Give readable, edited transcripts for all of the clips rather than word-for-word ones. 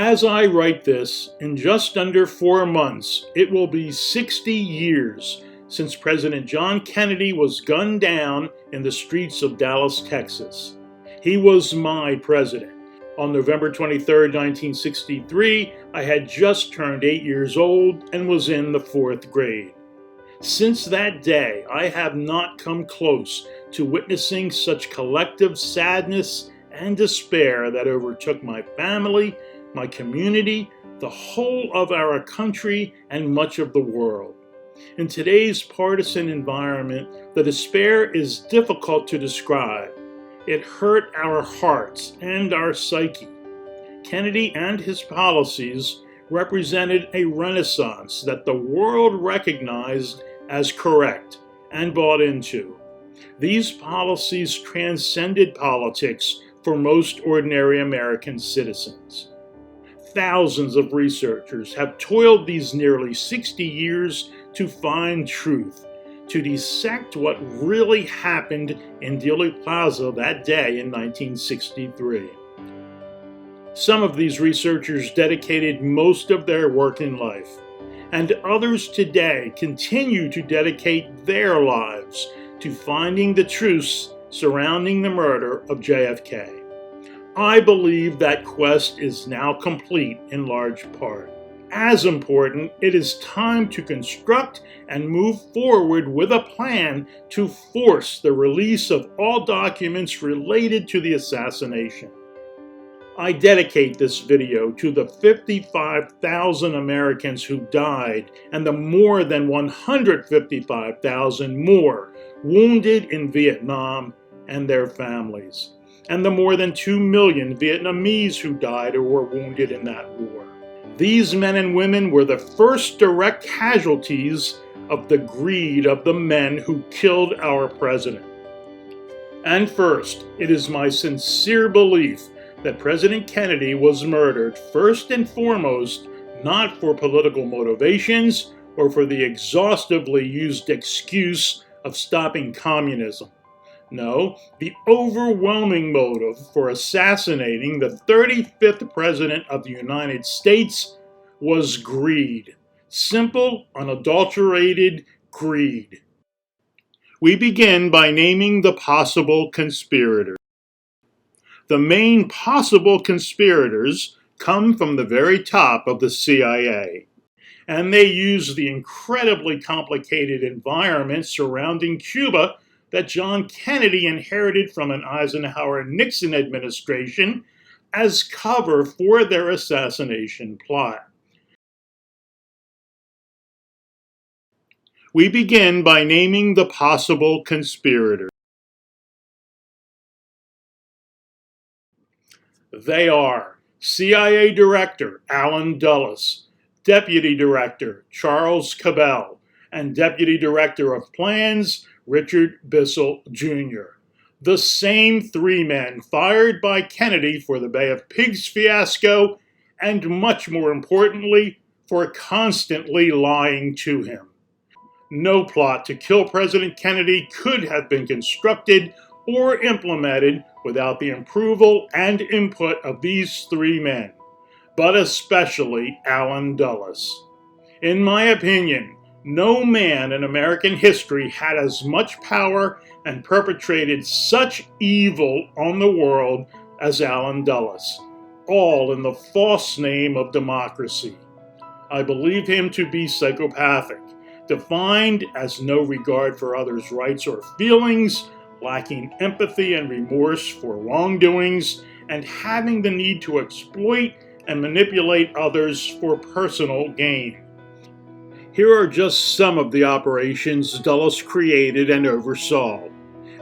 As I write this, in just under 4 months, it will be 60 years since President John Kennedy was gunned down in the streets of Dallas, Texas. He was my president. On November 23, 1963, I had just turned 8 years old and was in the 4th grade. Since that day, I have not come close to witnessing such collective sadness and despair that overtook my family, my community, the whole of our country, and much of the world. In today's partisan environment, the despair is difficult to describe. It hurt our hearts and our psyche. Kennedy and his policies represented a renaissance that the world recognized as correct and bought into. These policies transcended politics for most ordinary American citizens. Thousands of researchers have toiled these nearly 60 years to find truth, to dissect what really happened in Dealey Plaza that day in 1963. Some of these researchers dedicated most of their working life, and others today continue to dedicate their lives to finding the truths surrounding the murder of JFK. I believe that quest is now complete in large part. As important, it is time to construct and move forward with a plan to force the release of all documents related to the assassination. I dedicate this video to the 55,000 Americans who died and the more than 155,000 more wounded in Vietnam and their families, and the more than 2 million Vietnamese who died or were wounded in that war. These men and women were the first direct casualties of the greed of the men who killed our president. And first, it is my sincere belief that President Kennedy was murdered first and foremost not for political motivations or for the exhaustively used excuse of stopping communism. No, the overwhelming motive for assassinating the 35th President of the United States was greed. Simple, unadulterated greed. We begin by naming the possible conspirators. The main possible conspirators come from the very top of the CIA, and they use the incredibly complicated environment surrounding Cuba that John Kennedy inherited from an Eisenhower-Nixon administration as cover for their assassination plot. We begin by naming the possible conspirators. They are CIA Director Allen Dulles, Deputy Director Charles Cabell, and Deputy Director of Plans Richard Bissell Jr. The same 3 men fired by Kennedy for the Bay of Pigs fiasco, and much more importantly, for constantly lying to him. No plot to kill President Kennedy could have been constructed or implemented without the approval and input of these 3 men, but especially Allen Dulles. In my opinion, no man in American history had as much power and perpetrated such evil on the world as Allen Dulles, all in the false name of democracy. I believe him to be psychopathic, defined as no regard for others' rights or feelings, lacking empathy and remorse for wrongdoings, and having the need to exploit and manipulate others for personal gain. Here are just some of the operations Dulles created and oversaw,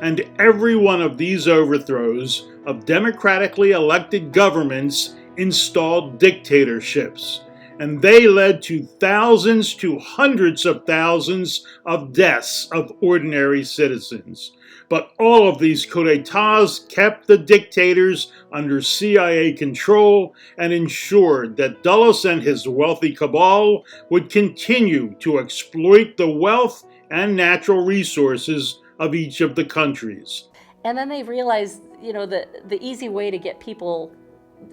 and every one of these overthrows of democratically elected governments installed dictatorships, and they led to thousands to hundreds of thousands of deaths of ordinary citizens. But all of these coups d'etats kept the dictators under CIA control and ensured that Dulles and his wealthy cabal would continue to exploit the wealth and natural resources of each of the countries. And then they realized, the easy way to get people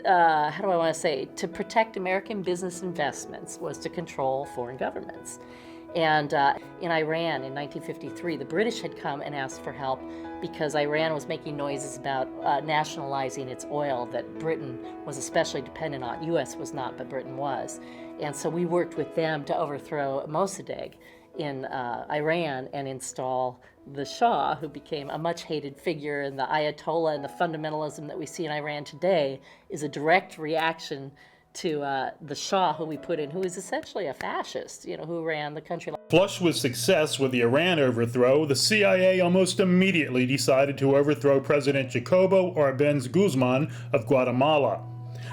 how do I want to say, to protect American business investments was to control foreign governments. And in Iran in 1953, the British had come and asked for help because Iran was making noises about nationalizing its oil that Britain was especially dependent on. U.S. was not, but Britain was. And so we worked with them to overthrow Mossadegh in Iran and install the Shah, who became a much hated figure, and the Ayatollah and the fundamentalism that we see in Iran today is a direct reaction to the Shah, who we put in, who is essentially a fascist, who ran the country. Flush with success with the Iran overthrow, the CIA almost immediately decided to overthrow President Jacobo Arbenz Guzman of Guatemala.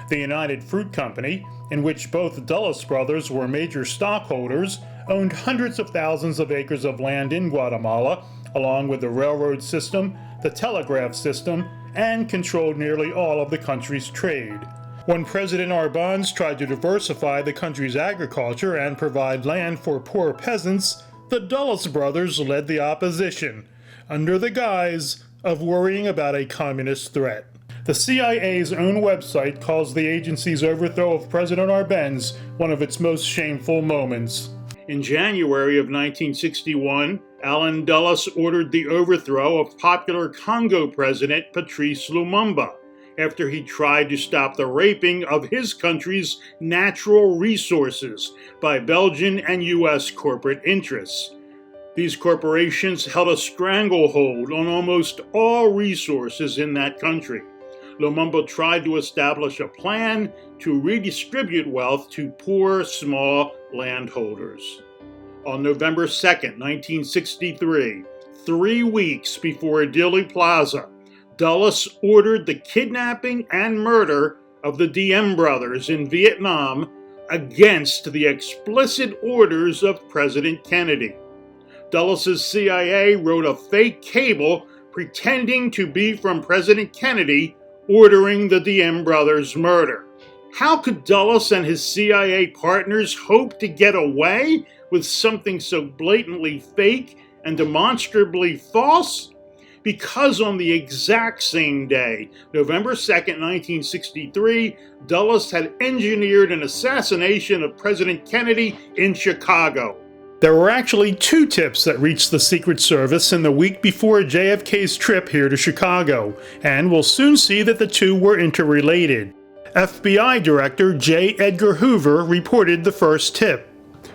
The United Fruit Company, in which both Dulles brothers were major stockholders, owned hundreds of thousands of acres of land in Guatemala, along with the railroad system, the telegraph system, and controlled nearly all of the country's trade. When President Arbenz tried to diversify the country's agriculture and provide land for poor peasants, the Dulles brothers led the opposition, under the guise of worrying about a communist threat. The CIA's own website calls the agency's overthrow of President Arbenz one of its most shameful moments. In January of 1961, Allen Dulles ordered the overthrow of popular Congo President Patrice Lumumba after he tried to stop the raping of his country's natural resources by Belgian and U.S. corporate interests. These corporations held a stranglehold on almost all resources in that country. Lumumba tried to establish a plan to redistribute wealth to poor, small landholders. On November 2, 1963, 3 weeks before Dealey Plaza, Dulles ordered the kidnapping and murder of the Diem brothers in Vietnam against the explicit orders of President Kennedy. Dulles' CIA wrote a fake cable pretending to be from President Kennedy ordering the Diem brothers' murder. How could Dulles and his CIA partners hope to get away with something so blatantly fake and demonstrably false? Because on the exact same day, November 2, 1963, Dulles had engineered an assassination of President Kennedy in Chicago. There were actually 2 tips that reached the Secret Service in the week before JFK's trip here to Chicago, and we'll soon see that the 2 were interrelated. FBI Director J. Edgar Hoover reported the first tip.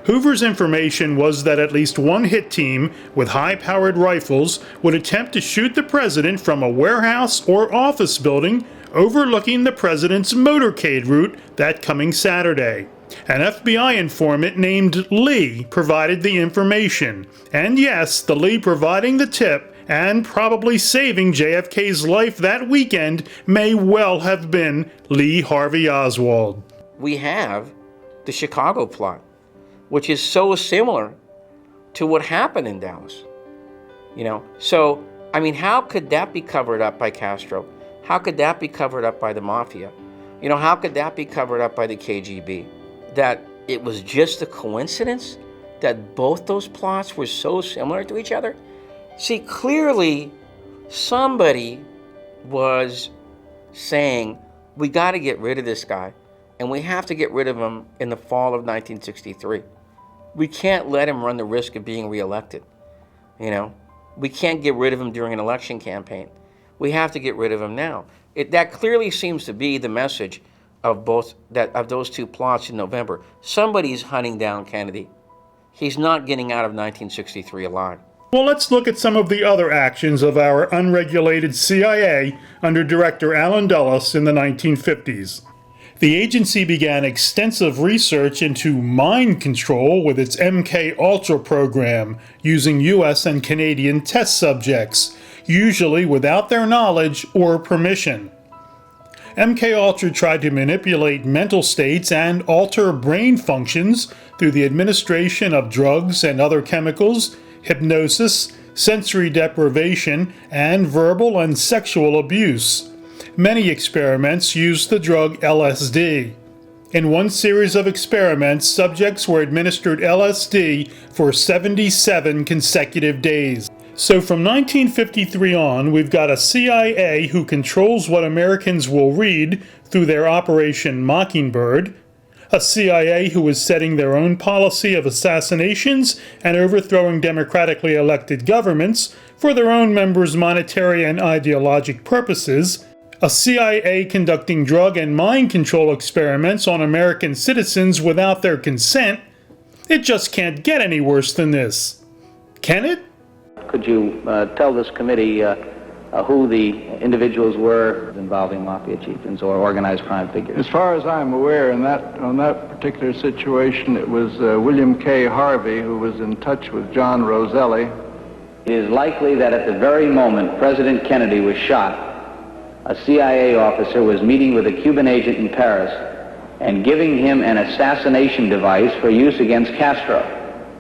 Hoover's information was that at least one hit team with high-powered rifles would attempt to shoot the president from a warehouse or office building overlooking the president's motorcade route that coming Saturday. An FBI informant named Lee provided the information, and yes, the Lee providing the tip and probably saving JFK's life that weekend may well have been Lee Harvey Oswald. We have the Chicago plot, which is so similar to what happened in Dallas. So, how could that be covered up by Castro? How could that be covered up by the mafia? How could that be covered up by the KGB? That it was just a coincidence that both those plots were so similar to each other? See, clearly somebody was saying, we got to get rid of this guy, and we have to get rid of him in the fall of 1963. We can't let him run the risk of being reelected. We can't get rid of him during an election campaign. We have to get rid of him now. That clearly seems to be the message of those 2 plots in November. Somebody's hunting down Kennedy. He's not getting out of 1963 alive. Well, let's look at some of the other actions of our unregulated CIA under Director Allen Dulles in the 1950s. The agency began extensive research into mind control with its MK-Ultra program, using U.S. and Canadian test subjects, usually without their knowledge or permission. MK-Ultra tried to manipulate mental states and alter brain functions through the administration of drugs and other chemicals, hypnosis, sensory deprivation, and verbal and sexual abuse. Many experiments used the drug LSD. In one series of experiments, subjects were administered LSD for 77 consecutive days. So from 1953 on, we've got a CIA who controls what Americans will read through their Operation Mockingbird, a CIA who is setting their own policy of assassinations and overthrowing democratically elected governments for their own members' monetary and ideologic purposes, a CIA conducting drug and mind control experiments on American citizens without their consent. It just can't get any worse than this. Can it? Could you tell this committee who the individuals were involving mafia chieftains or organized crime figures? As far as I'm aware, on that particular situation, it was William K. Harvey who was in touch with John Roselli. It is likely that at the very moment President Kennedy was shot, a CIA officer was meeting with a Cuban agent in Paris and giving him an assassination device for use against Castro.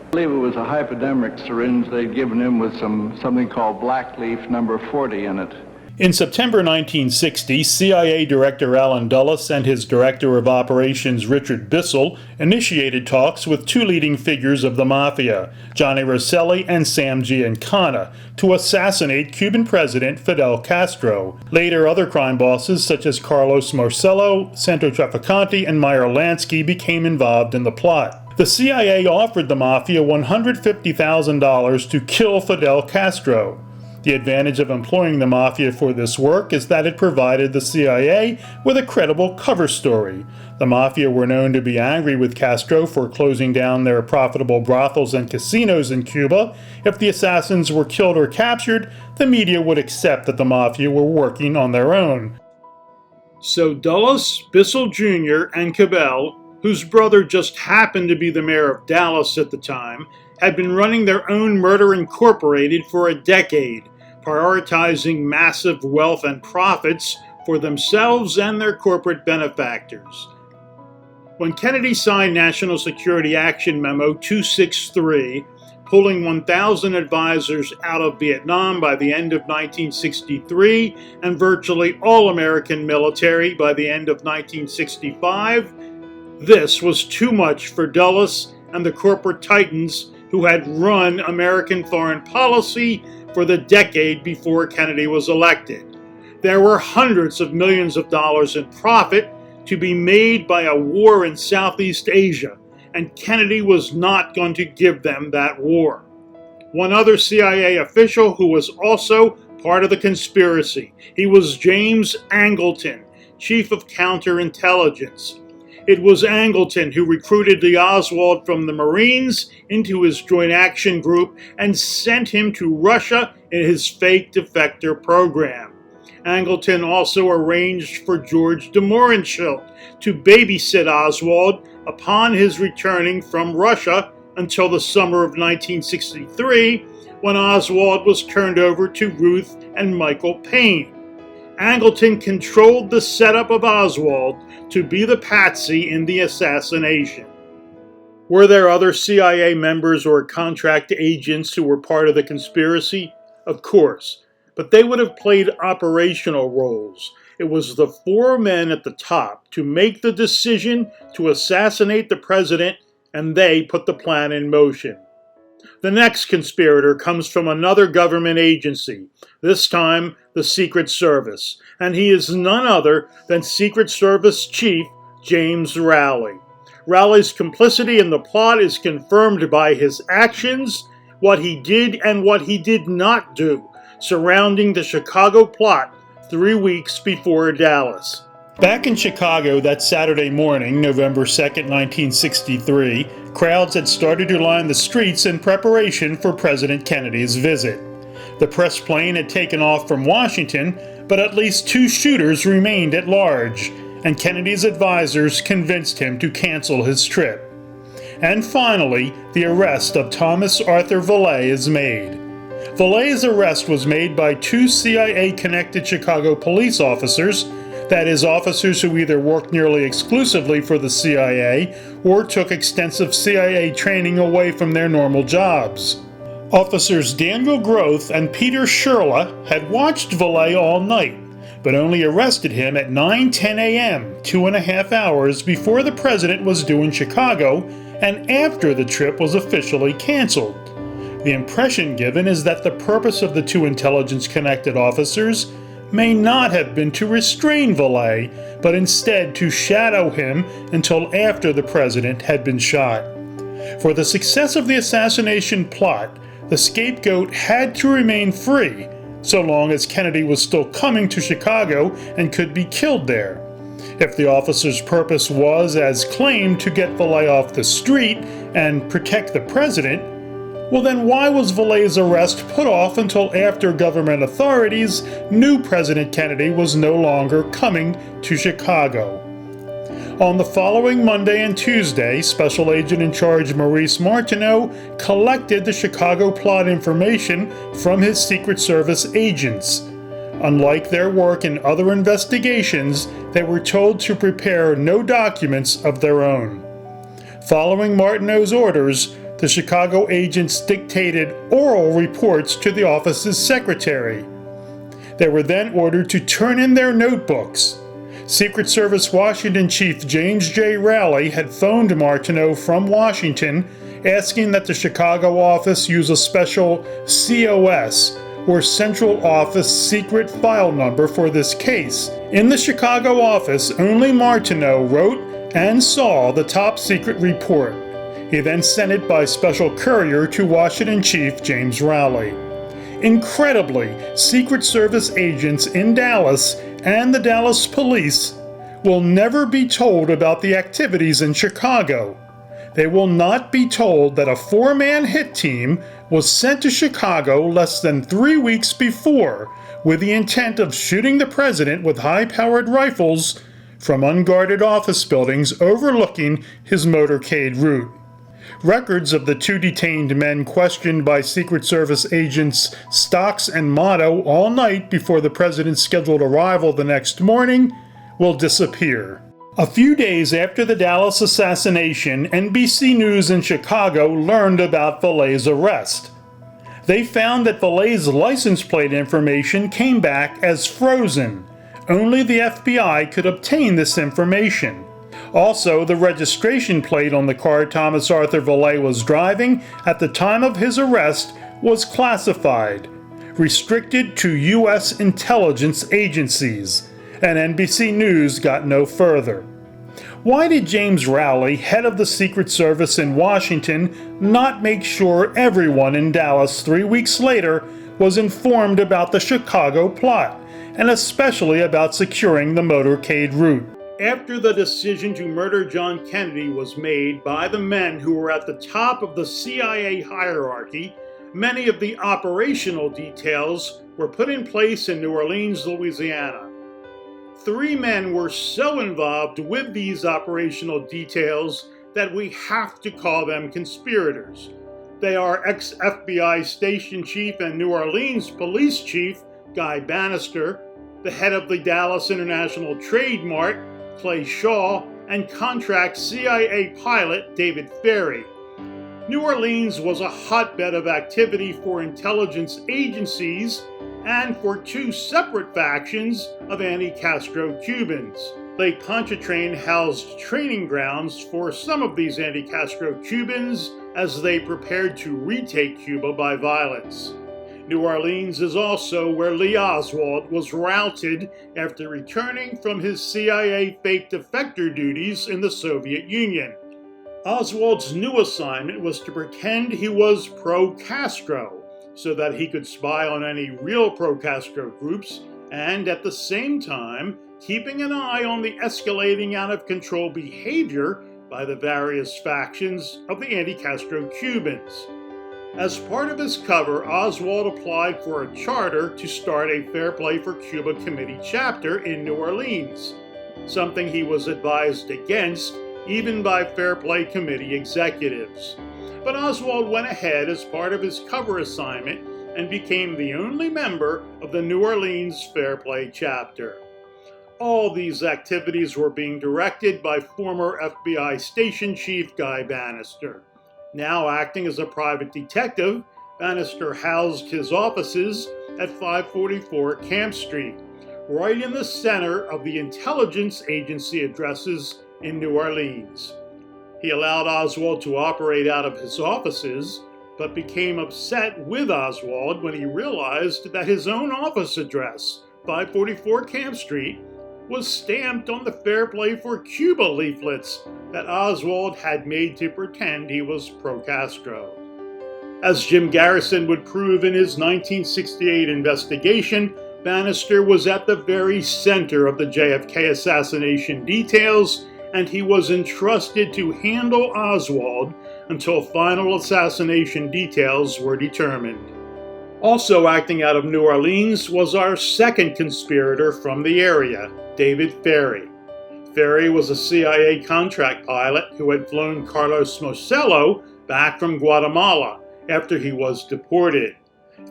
I believe it was a hypodermic syringe they'd given him with something called black leaf number 40 in it. In September 1960, CIA Director Allen Dulles and his Director of Operations Richard Bissell initiated talks with two leading figures of the Mafia, Johnny Rosselli and Sam Giancana, to assassinate Cuban President Fidel Castro. Later, other crime bosses such as Carlos Marcello, Santo Trafficante, and Meyer Lansky became involved in the plot. The CIA offered the Mafia $150,000 to kill Fidel Castro. The advantage of employing the Mafia for this work is that it provided the CIA with a credible cover story. The Mafia were known to be angry with Castro for closing down their profitable brothels and casinos in Cuba. If the assassins were killed or captured, the media would accept that the Mafia were working on their own. So Dulles, Bissell Jr., and Cabell, whose brother just happened to be the mayor of Dallas at the time, had been running their own Murder Incorporated for a decade, prioritizing massive wealth and profits for themselves and their corporate benefactors. When Kennedy signed National Security Action Memo 263, pulling 1,000 advisors out of Vietnam by the end of 1963 and virtually all American military by the end of 1965, this was too much for Dulles and the corporate titans who had run American foreign policy for the decade before Kennedy was elected. There were hundreds of millions of dollars in profit to be made by a war in Southeast Asia, and Kennedy was not going to give them that war. One other CIA official who was also part of the conspiracy. He was James Angleton, Chief of Counterintelligence. It was Angleton who recruited Lee Oswald from the Marines into his Joint Action Group and sent him to Russia in his fake defector program. Angleton also arranged for George de Mohrenschildt to babysit Oswald upon his returning from Russia until the summer of 1963, when Oswald was turned over to Ruth and Michael Paine. Angleton controlled the setup of Oswald to be the patsy in the assassination. Were there other CIA members or contract agents who were part of the conspiracy? Of course, but they would have played operational roles. It was the four men at the top to make the decision to assassinate the president, and they put the plan in motion. The next conspirator comes from another government agency, this time the Secret Service, and he is none other than Secret Service Chief James Rowley. Rowley's complicity in the plot is confirmed by his actions, what he did and what he did not do, surrounding the Chicago plot 3 weeks before Dallas. Back in Chicago that Saturday morning, November 2nd, 1963, crowds had started to line the streets in preparation for President Kennedy's visit. The press plane had taken off from Washington, but at least 2 shooters remained at large, and Kennedy's advisors convinced him to cancel his trip. And finally, the arrest of Thomas Arthur Vallee is made. Vallee's arrest was made by 2 CIA-connected Chicago police officers, that is, officers who either worked nearly exclusively for the CIA or took extensive CIA training away from their normal jobs. Officers Daniel Groth and Peter Sherla had watched Vallee all night, but only arrested him at 9:10 a.m., 2.5 hours before the president was due in Chicago and after the trip was officially canceled. The impression given is that the purpose of the two intelligence-connected officers may not have been to restrain Vallee, but instead to shadow him until after the president had been shot. For the success of the assassination plot, the scapegoat had to remain free, so long as Kennedy was still coming to Chicago and could be killed there. If the officer's purpose was, as claimed, to get Vallee off the street and protect the president, well then why was Vallee's arrest put off until after government authorities knew President Kennedy was no longer coming to Chicago? On the following Monday and Tuesday, Special Agent in Charge Maurice Martineau collected the Chicago plot information from his Secret Service agents. Unlike their work in other investigations, they were told to prepare no documents of their own. Following Martineau's orders, the Chicago agents dictated oral reports to the office's secretary. They were then ordered to turn in their notebooks. Secret Service Washington Chief James J. Rowley had phoned Martineau from Washington asking that the Chicago office use a special COS, or Central Office Secret File Number, for this case. In the Chicago office, only Martineau wrote and saw the top secret report. He then sent it by special courier to Washington Chief James Rowley. Incredibly, Secret Service agents in Dallas and the Dallas police will never be told about the activities in Chicago. They will not be told that a four-man hit team was sent to Chicago less than 3 weeks before with the intent of shooting the president with high-powered rifles from unguarded office buildings overlooking his motorcade route. Records of the two detained men questioned by Secret Service agents Stocks and Motto all night before the president's scheduled arrival the next morning will disappear. A few days after the Dallas assassination, NBC News in Chicago learned about Vallee's arrest. They found that Vallee's license plate information came back as frozen. Only the FBI could obtain this information. Also, the registration plate on the car Thomas Arthur Vallee was driving at the time of his arrest was classified, restricted to U.S. intelligence agencies, and NBC News got no further. Why did James Rowley, head of the Secret Service in Washington, not make sure everyone in Dallas 3 weeks later was informed about the Chicago plot, and especially about securing the motorcade route? After the decision to murder John Kennedy was made by the men who were at the top of the CIA hierarchy, many of the operational details were put in place in New Orleans, Louisiana. 3 men were so involved with these operational details that we have to call them conspirators. They are ex-FBI Station Chief and New Orleans Police Chief Guy Bannister, the head of the Dallas International Trade Mart, Clay Shaw, and contract CIA pilot David Ferry. New Orleans was a hotbed of activity for intelligence agencies and for 2 separate factions of anti-Castro Cubans. Lake Pontchartrain housed training grounds for some of these anti-Castro Cubans as they prepared to retake Cuba by violence. New Orleans is also where Lee Oswald was routed after returning from his CIA fake defector duties in the Soviet Union. Oswald's new assignment was to pretend he was pro-Castro, so that he could spy on any real pro-Castro groups, and at the same time, keeping an eye on the escalating out-of-control behavior by the various factions of the anti-Castro Cubans. As part of his cover, Oswald applied for a charter to start a Fair Play for Cuba Committee chapter in New Orleans, something he was advised against even by Fair Play Committee executives. But Oswald went ahead as part of his cover assignment and became the only member of the New Orleans Fair Play chapter. All these activities were being directed by former FBI Station Chief Guy Bannister. Now acting as a private detective, Bannister housed his offices at 544 Camp Street, right in the center of the intelligence agency addresses in New Orleans. He allowed Oswald to operate out of his offices, but became upset with Oswald when he realized that his own office address, 544 Camp Street, was stamped on the Fair Play for Cuba leaflets that Oswald had made to pretend he was pro-Castro. As Jim Garrison would prove in his 1968 investigation, Bannister was at the very center of the JFK assassination details, and he was entrusted to handle Oswald until final assassination details were determined. Also acting out of New Orleans was our second conspirator from the area, David Ferry. Ferry was a CIA contract pilot who had flown Carlos Marcello back from Guatemala after he was deported.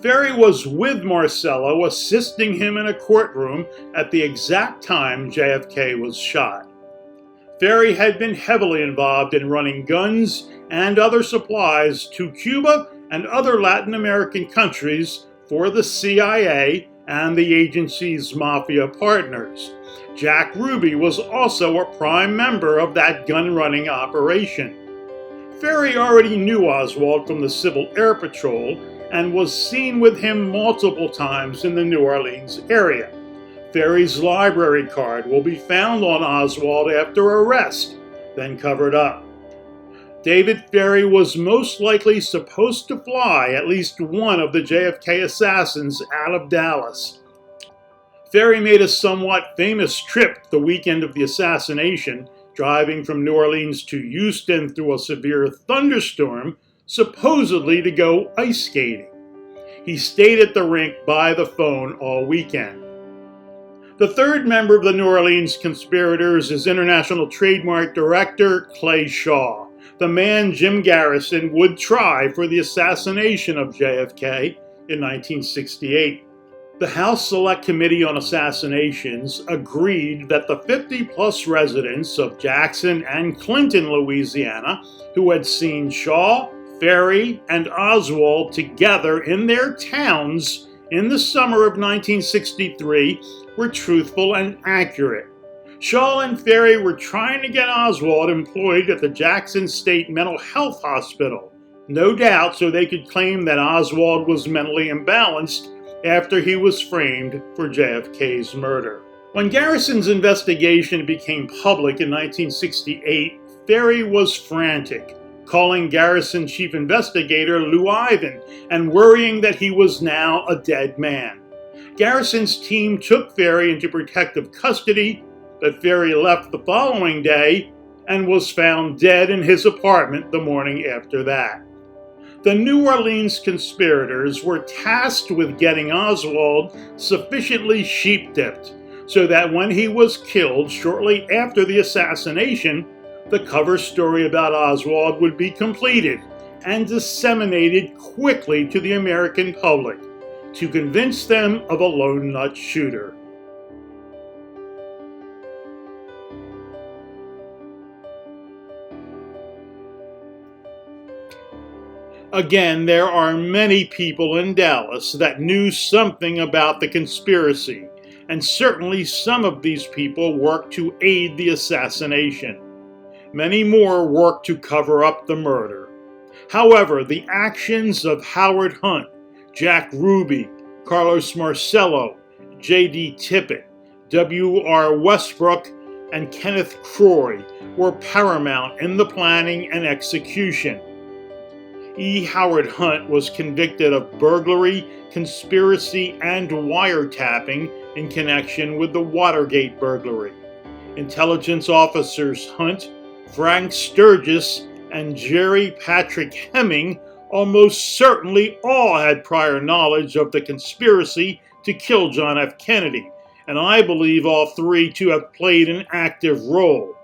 Ferry was with Marcello, assisting him in a courtroom at the exact time JFK was shot. Ferry had been heavily involved in running guns and other supplies to Cuba and other Latin American countries for the CIA and the agency's mafia partners. Jack Ruby was also a prime member of that gun-running operation. Ferry already knew Oswald from the Civil Air Patrol and was seen with him multiple times in the New Orleans area. Ferry's library card will be found on Oswald after arrest, then covered up. David Ferry was most likely supposed to fly at least one of the JFK assassins out of Dallas. Ferry made a somewhat famous trip the weekend of the assassination, driving from New Orleans to Houston through a severe thunderstorm, supposedly to go ice skating. He stayed at the rink by the phone all weekend. The third member of the New Orleans conspirators is International Trademark Director Clay Shaw, the man Jim Garrison would try for the assassination of JFK in 1968. The House Select Committee on Assassinations agreed that the 50-plus residents of Jackson and Clinton, Louisiana, who had seen Shaw, Ferry, and Oswald together in their towns in the summer of 1963 were truthful and accurate. Shaw and Ferry were trying to get Oswald employed at the Jackson State Mental Health Hospital, no doubt so they could claim that Oswald was mentally imbalanced after he was framed for JFK's murder. When Garrison's investigation became public in 1968, Ferry was frantic, calling Garrison chief investigator Lou Ivan and worrying that he was now a dead man. Garrison's team took Ferry into protective custody, but Ferry left the following day and was found dead in his apartment the morning after that. The New Orleans conspirators were tasked with getting Oswald sufficiently sheep-dipped so that when he was killed shortly after the assassination, the cover story about Oswald would be completed and disseminated quickly to the American public to convince them of a lone nut shooter. Again, there are many people in Dallas that knew something about the conspiracy, and certainly some of these people worked to aid the assassination. Many more worked to cover up the murder. However, the actions of Howard Hunt, Jack Ruby, Carlos Marcello, J.D. Tippit, W.R. Westbrook, and Kenneth Croy were paramount in the planning and execution. E. Howard Hunt was convicted of burglary, conspiracy, and wiretapping in connection with the Watergate burglary. Intelligence officers Hunt, Frank Sturgis, and Jerry Patrick Hemming almost certainly all had prior knowledge of the conspiracy to kill John F. Kennedy, and I believe all three to have played an active role.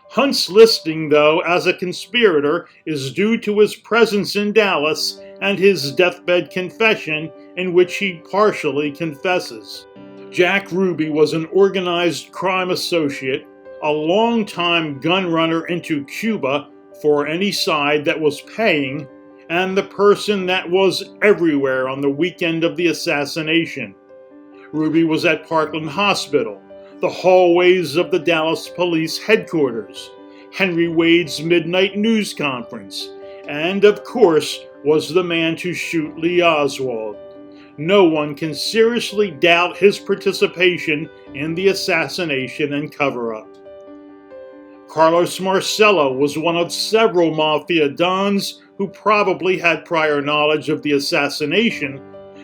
Hunt's listing, though, as a conspirator is due to his presence in Dallas and his deathbed confession in which he partially confesses. Jack Ruby was an organized crime associate, a long-time gun runner into Cuba for any side that was paying, and the person that was everywhere on the weekend of the assassination. Ruby was at Parkland Hospital, the hallways of the Dallas Police Headquarters, Henry Wade's midnight news conference, and of course, was the man to shoot Lee Oswald. No one can seriously doubt his participation in the assassination and cover-up. Carlos Marcello was one of several mafia dons who probably had prior knowledge of the assassination,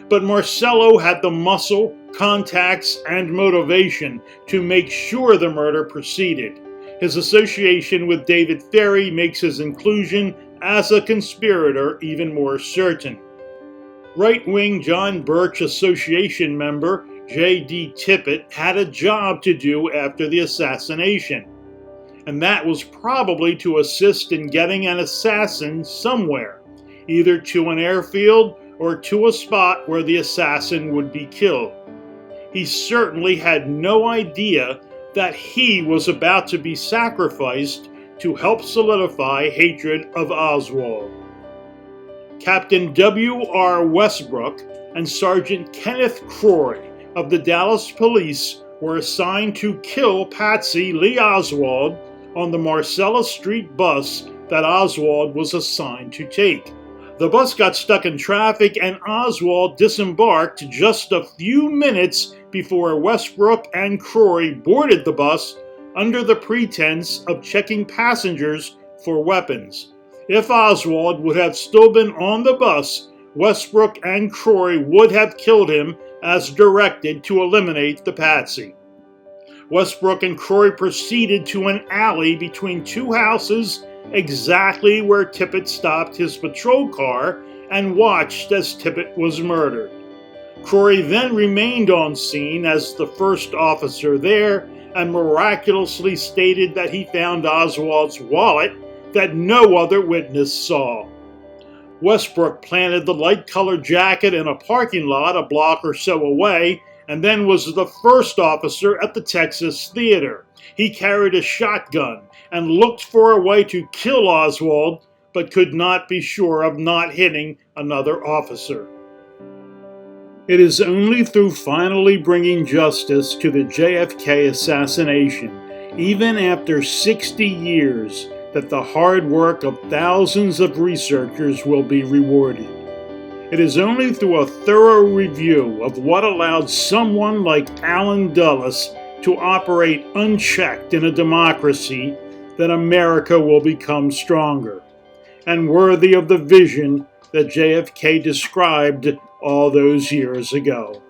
but Marcello had the muscle, contacts, and motivation to make sure the murder proceeded. His association with David Ferrie makes his inclusion as a conspirator even more certain. Right-wing John Birch Association member J.D. Tippit had a job to do after the assassination, and that was probably to assist in getting an assassin somewhere, either to an airfield or to a spot where the assassin would be killed. He certainly had no idea that he was about to be sacrificed to help solidify hatred of Oswald. Captain W.R. Westbrook and Sergeant Kenneth Croy of the Dallas Police were assigned to kill Patsy Lee Oswald on the Marcella Street bus that Oswald was assigned to take. The bus got stuck in traffic and Oswald disembarked just a few minutes before Westbrook and Croy boarded the bus under the pretense of checking passengers for weapons. If Oswald would have still been on the bus, Westbrook and Croy would have killed him as directed to eliminate the patsy. Westbrook and Croy proceeded to an alley between two houses exactly where Tippit stopped his patrol car and watched as Tippit was murdered. Croy then remained on scene as the first officer there and miraculously stated that he found Oswald's wallet that no other witness saw. Westbrook planted the light-colored jacket in a parking lot a block or so away and then was the first officer at the Texas Theater. He carried a shotgun and looked for a way to kill Oswald, but could not be sure of not hitting another officer. It is only through finally bringing justice to the JFK assassination, even after 60 years, that the hard work of thousands of researchers will be rewarded. It is only through a thorough review of what allowed someone like Allen Dulles to operate unchecked in a democracy that America will become stronger and worthy of the vision that JFK described all those years ago.